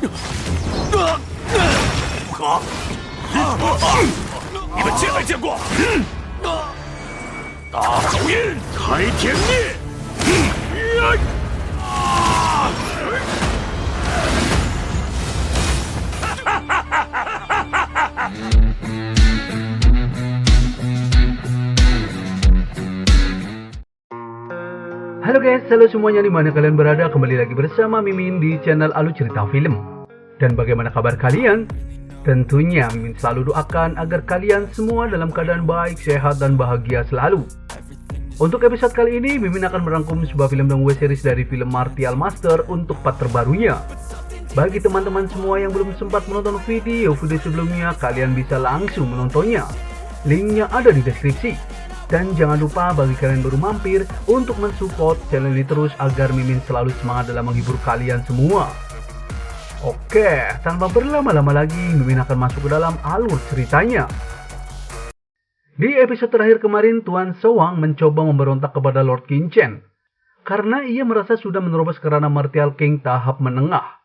不可！你们见没见过？大手印，开天灭！Halo guys, halo semuanya dimana kalian berada, kembali lagi bersama Mimin di channel Alu Cerita Film. Dan bagaimana kabar kalian? Tentunya Mimin selalu doakan agar kalian semua dalam keadaan baik, sehat, dan bahagia selalu. Untuk episode kali ini, Mimin akan merangkum sebuah film dan web series dari film Martial Master untuk part terbarunya. Bagi teman-teman semua yang belum sempat menonton video sebelumnya, kalian bisa langsung menontonnya. Linknya ada di deskripsi. Dan jangan lupa bagi kalian baru mampir untuk mensupport channel ini terus agar Mimin selalu semangat dalam menghibur kalian semua. Oke, tanpa berlama-lama lagi, Mimin akan masuk ke dalam alur ceritanya. Di episode terakhir kemarin, Tuan Sowang mencoba memberontak kepada Lord Qin Chen karena ia merasa sudah menerobos ke ranah Martial King tahap menengah.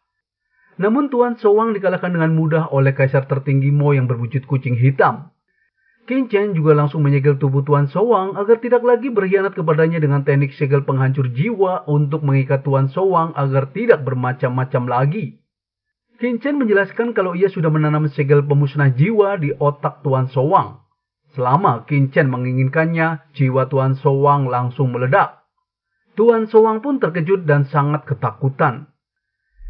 Namun Tuan Sowang dikalahkan dengan mudah oleh kaisar tertinggi Mo yang berwujud kucing hitam. Qin Chen juga langsung menyegel tubuh Tuan Sowang agar tidak lagi berkhianat kepadanya dengan teknik segel penghancur jiwa untuk mengikat Tuan Sowang agar tidak bermacam-macam lagi. Qin Chen menjelaskan kalau ia sudah menanam segel pemusnah jiwa di otak Tuan Sowang. Selama Qin Chen menginginkannya, jiwa Tuan Sowang langsung meledak. Tuan Sowang pun terkejut dan sangat ketakutan.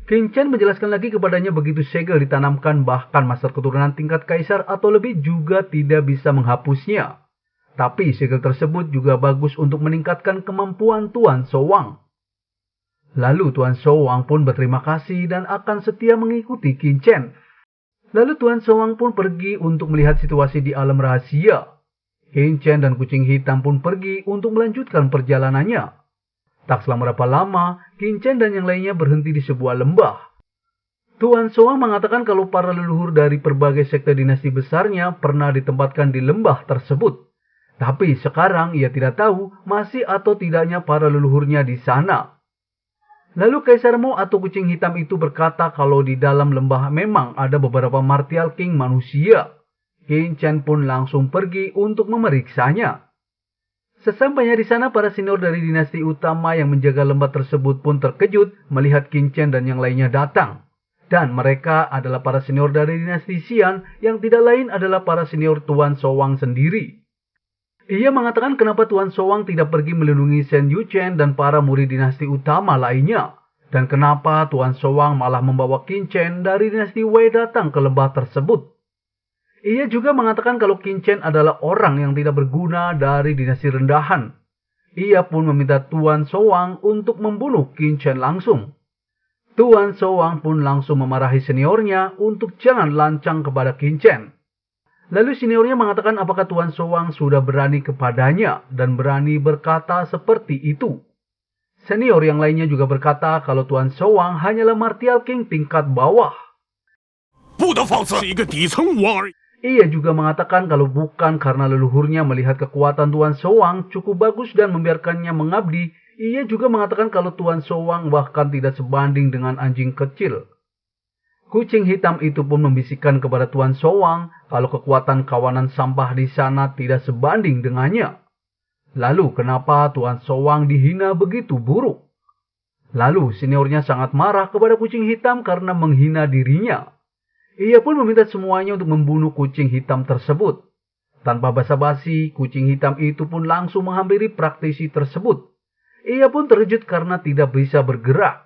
Qin Chen menjelaskan lagi kepadanya begitu segel ditanamkan bahkan master keturunan tingkat kaisar atau lebih juga tidak bisa menghapusnya. Tapi segel tersebut juga bagus untuk meningkatkan kemampuan Tuan Sowang. Lalu Tuan Sowang pun berterima kasih dan akan setia mengikuti Qin Chen. Lalu Tuan Sowang pun pergi untuk melihat situasi di alam rahasia. Qin Chen dan kucing hitam pun pergi untuk melanjutkan perjalanannya. Tak selama berapa lama, Qin Chen dan yang lainnya berhenti di sebuah lembah. Tuan Sowang mengatakan kalau para leluhur dari berbagai sekte dinasti besarnya pernah ditempatkan di lembah tersebut. Tapi sekarang ia tidak tahu masih atau tidaknya para leluhurnya di sana. Lalu Kaisar Mo atau kucing hitam itu berkata kalau di dalam lembah memang ada beberapa Martial King manusia. Qin Chen pun langsung pergi untuk memeriksanya. Sesampainya di sana, para senior dari dinasti utama yang menjaga lembah tersebut pun terkejut melihat Qin Chen dan yang lainnya datang. Dan mereka adalah para senior dari dinasti Xian yang tidak lain adalah para senior Tuan Sowang sendiri. Ia mengatakan kenapa Tuan Sowang tidak pergi melindungi Shen Yuchen dan para murid dinasti utama lainnya. Dan kenapa Tuan Sowang malah membawa Qin Chen dari dinasti Wei datang ke lembah tersebut. Ia juga mengatakan kalau Qin Chen adalah orang yang tidak berguna dari dinasti rendahan. Ia pun meminta Tuan Sowang untuk membunuh Qin Chen langsung. Tuan Sowang pun langsung memarahi seniornya untuk jangan lancang kepada Qin Chen. Lalu seniornya mengatakan apakah Tuan Sowang sudah berani kepadanya dan berani berkata seperti itu. Senior yang lainnya juga berkata kalau Tuan Sowang hanyalah Martial King tingkat bawah. Ia juga mengatakan kalau bukan karena leluhurnya melihat kekuatan Tuan Sowang cukup bagus dan membiarkannya mengabdi, ia juga mengatakan kalau Tuan Sowang bahkan tidak sebanding dengan anjing kecil. Kucing hitam itu pun membisikkan kepada Tuan Sowang kalau kekuatan kawanan sampah di sana tidak sebanding dengannya. Lalu kenapa Tuan Sowang dihina begitu buruk? Lalu seniornya sangat marah kepada kucing hitam karena menghina dirinya. Ia pun meminta semuanya untuk membunuh kucing hitam tersebut. Tanpa basa-basi, kucing hitam itu pun langsung menghampiri praktisi tersebut. Ia pun terkejut karena tidak bisa bergerak.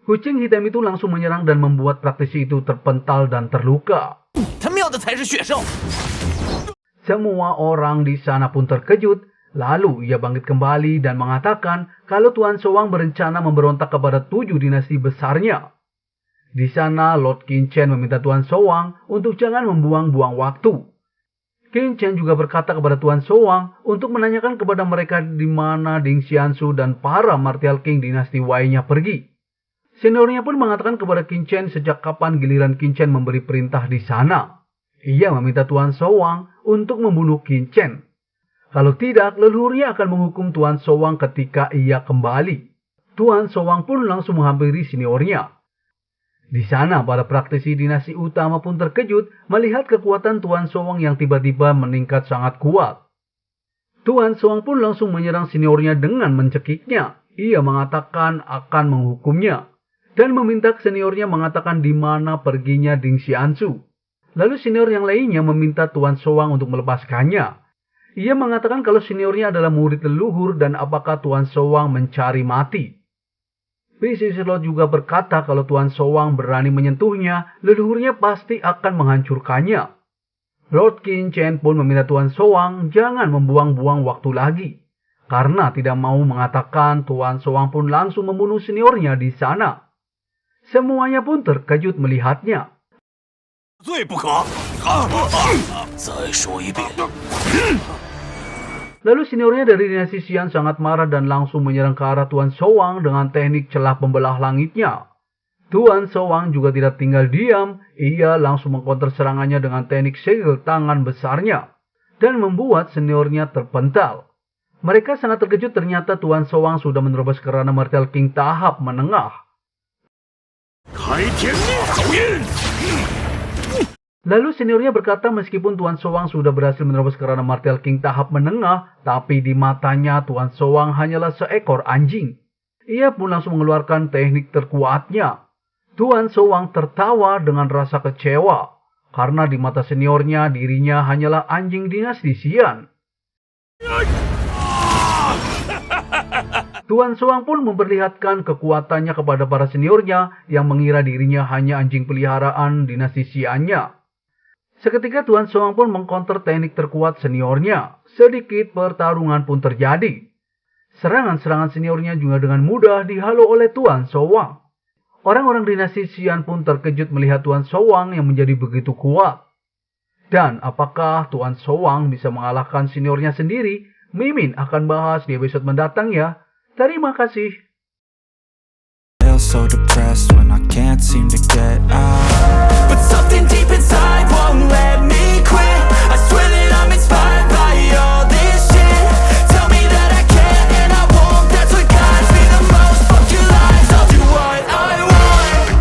Kucing hitam itu langsung menyerang dan membuat praktisi itu terpental dan terluka. Semua orang di sana pun terkejut. Lalu ia bangkit kembali dan mengatakan kalau Tuan Sowang berencana memberontak kepada 7 dinasti besarnya. Di sana, Lord Qin Chen meminta Tuan Sowang untuk jangan membuang-buang waktu. Qin Chen juga berkata kepada Tuan Sowang untuk menanyakan kepada mereka di mana Ding Xiansu dan para Martial King dinasti Wei-nya pergi. Seniornya pun mengatakan kepada Qin Chen sejak kapan giliran Qin Chen memberi perintah di sana. Ia meminta Tuan Sowang untuk membunuh Qin Chen. Kalau tidak, leluhurnya akan menghukum Tuan Sowang ketika ia kembali. Tuan Sowang pun langsung menghampiri seniornya. Di sana, para praktisi dinasti utama pun terkejut melihat kekuatan Tuan Sowang yang tiba-tiba meningkat sangat kuat. Tuan Sowang pun langsung menyerang seniornya dengan mencekiknya. Ia mengatakan akan menghukumnya dan meminta seniornya mengatakan di mana perginya Ding Xianzu. Lalu senior yang lainnya meminta Tuan Sowang untuk melepaskannya. Ia mengatakan kalau seniornya adalah murid leluhur dan apakah Tuan Sowang mencari mati. Bisi Slot juga berkata kalau Tuan Sowang berani menyentuhnya, leluhurnya pasti akan menghancurkannya. Lord Qin Chen pun meminta Tuan Sowang jangan membuang-buang waktu lagi. Karena tidak mau mengatakan, Tuan Sowang pun langsung membunuh seniornya di sana. Semuanya pun terkejut melihatnya. Lalu seniornya dari dinasti Xian sangat marah dan langsung menyerang ke arah Tuan Sowang dengan teknik celah pembelah langitnya. Tuan Sowang juga tidak tinggal diam, ia langsung mengkonter serangannya dengan teknik segel tangan besarnya dan membuat seniornya terpental. Mereka sangat terkejut ternyata Tuan Sowang sudah menerobos ke ranah Martial King tahap menengah. Lalu seniornya berkata meskipun Tuan Sowang sudah berhasil menerobos ke ranah Martial King tahap menengah, tapi di matanya Tuan Sowang hanyalah seekor anjing. Ia pun langsung mengeluarkan teknik terkuatnya. Tuan Sowang tertawa dengan rasa kecewa, karena di mata seniornya dirinya hanyalah anjing dinasti Xian. Tuan Sowang pun memperlihatkan kekuatannya kepada para seniornya yang mengira dirinya hanya anjing peliharaan dinasti Xian-nya. Seketika Tuan Sowang pun mengkonter teknik terkuat seniornya. Sedikit pertarungan pun terjadi. Serangan-serangan seniornya juga dengan mudah dihalau oleh Tuan Sowang. Orang-orang dinasti Xian pun terkejut melihat Tuan Sowang yang menjadi begitu kuat. Dan apakah Tuan Sowang bisa mengalahkan seniornya sendiri? Mimin akan bahas di episode mendatang ya. Terima kasih. So depressed when I can't seem to get out, but something deep inside won't let me quit. I swear that I'm inspired by all this shit. Tell me that I can and I won't. That's what guides me the most. Fuck your lies, I'll do what I want.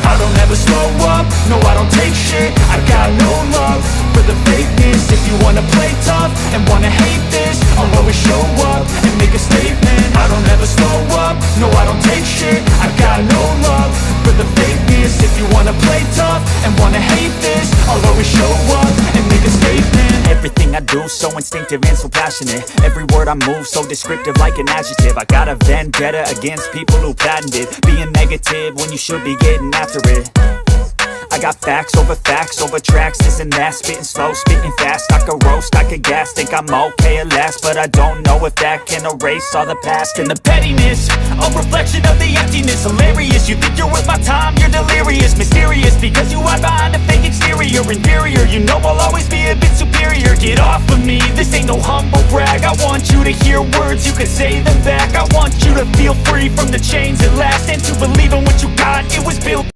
I don't ever slow up, no I don't take shit. I got no love for the fakeness. If you wanna play tough and wanna hate this, I'll always show up and make a statement. I don't ever slow up, no I don't take shit. I got no love for the fakeness. If you wanna play tough and wanna hate this, I'll always show up and make a statement. Everything I do so instinctive and so passionate. Every word I move so descriptive like an adjective. I got a vendetta against people who patented being negative when you should be getting after it. I got facts over tracks, this and that. Spitting slow, spitting fast. I could roast, I could gas. Think I'm okay at last, but I don't know if that can erase all the past. And the pettiness, a reflection of the emptiness. Hilarious, you think you're worth my time, you're delirious. Mysterious, because you hide behind a fake exterior. Inferior, you know I'll always be a bit superior. Get off of me, this ain't no humble brag. I want you to hear words, you can say them back. I want you to feel free from the chains at last, and to believe in what you got, it was built